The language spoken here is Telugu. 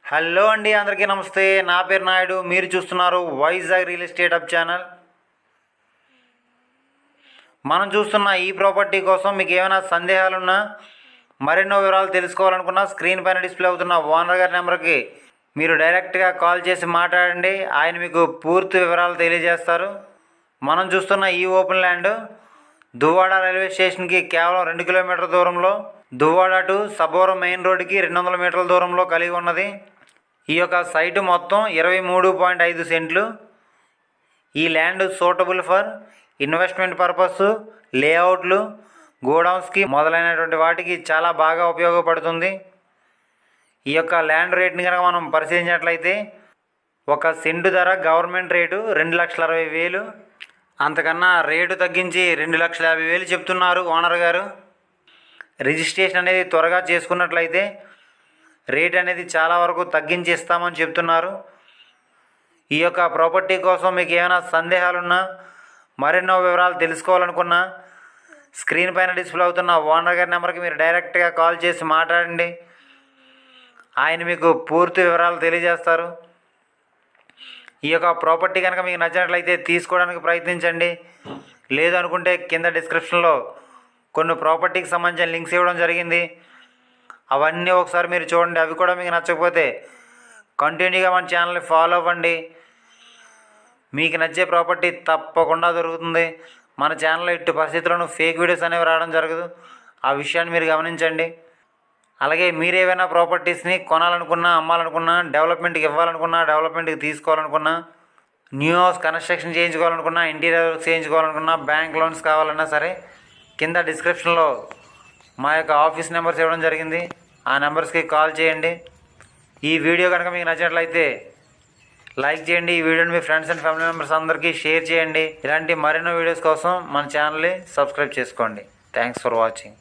హలో అండి, అందరికీ నమస్తే. నా పేరు నాయుడు. మీరు చూస్తున్నారు Vizag real estate hub channel. మనం చూస్తున్న ఈ ప్రాపర్టీ కోసం మీకు ఏమైనా సందేహాలున్నా, మరెన్నో వివరాలు తెలుసుకోవాలనుకున్నా స్క్రీన్ పైన డిస్ప్లే అవుతున్న ఓనర్ గారి నెంబర్కి మీరు డైరెక్ట్గా కాల్ చేసి మాట్లాడండి. ఆయన మీకు పూర్తి వివరాలు తెలియజేస్తారు. మనం చూస్తున్న ఈ ఓపెన్ ల్యాండ్ దువ్వాడ రైల్వే స్టేషన్కి కేవలం 2 కిలోమీటర్ల దూరంలో, దువ్వాడ టు సబ్బవరం మెయిన్ రోడ్డుకి 200 మీటర్ల దూరంలో కలిగి ఉన్నది. ఈ యొక్క సైటు మొత్తం 23.5 సెంట్లు. ఈ land suitable for investment purpose, లేఅవుట్లు, గోడౌన్స్కి మొదలైనటువంటి వాటికి చాలా బాగా ఉపయోగపడుతుంది. ఈ యొక్క ల్యాండ్ రేట్ని కనుక మనం పరిశీలించినట్లయితే ఒక సెంటు ధర గవర్నమెంట్ రేటు 2,60,000. అంతకన్నా రేటు తగ్గించి 2,50,000 చెప్తున్నారు ఓనర్ గారు. రిజిస్ట్రేషన్ అనేది త్వరగా చేసుకున్నట్లయితే రేట్ అనేది చాలా వరకు తగ్గించి ఇస్తామని చెప్తున్నారు. ఈ యొక్క ప్రాపర్టీ కోసం మీకు ఏమైనా సందేహాలున్నా, మరెన్నో వివరాలు తెలుసుకోవాలనుకున్నా స్క్రీన్ పైన డిస్ప్లే అవుతున్న ఓనర్ గారి నెంబర్కి మీరు డైరెక్ట్గా కాల్ చేసి మాట్లాడండి. ఆయన మీకు పూర్తి వివరాలు తెలియజేస్తారు. ఈ యొక్క ప్రాపర్టీ కనుక మీకు నచ్చినట్లయితే తీసుకోవడానికి ప్రయత్నించండి. లేదు అనుకుంటే కింద డిస్క్రిప్షన్లో కొన్ని ప్రాపర్టీకి సంబంధించిన లింక్స్ ఇవ్వడం జరిగింది. అవన్నీ ఒకసారి మీరు చూడండి. అవి కూడా మీకు నచ్చకపోతే కంటిన్యూగా మన ఛానల్ని ఫాలో అవ్వండి. మీకు నచ్చే ప్రాపర్టీ తప్పకుండా దొరుకుతుంది. మన ఛానల్లో ఇట్టి పరిస్థితుల్లోనూ ఫేక్ వీడియోస్ అనేవి రావడం జరగదు. ఆ విషయాన్ని మీరు గమనించండి. అలాగే మీరు ఏవైనా ప్రాపర్టీస్ని కొనాలనుకున్నా, అమ్మాలనుకున్నా, డెవలప్మెంట్కి ఇవ్వాలనుకున్నా, డెవలప్మెంట్కి తీసుకోవాలనుకున్నా, న్యూ హౌస్ కన్స్ట్రక్షన్ చేయించుకోవాలనుకున్నా, ఇంటీరియర్ వర్క్ చేయించుకోవాలనుకున్నా, బ్యాంక్ లోన్స్ కావాలన్నా సరే కింద డిస్క్రిప్షన్లో మా యొక్క ఆఫీస్ నెంబర్స్ ఇవ్వడం జరిగింది. ఆ నెంబర్స్కి కాల్ చేయండి. ఈ వీడియో కనుక మీకు నచ్చినట్లయితే లైక్ చేయండి. ఈ వీడియోని మీ ఫ్రెండ్స్ అండ్ ఫ్యామిలీ మెంబర్స్ అందరికీ షేర్ చేయండి. ఇలాంటి మరెన్నో వీడియోస్ కోసం మన ఛానల్ని సబ్స్క్రైబ్ చేసుకోండి. Thanks for watching.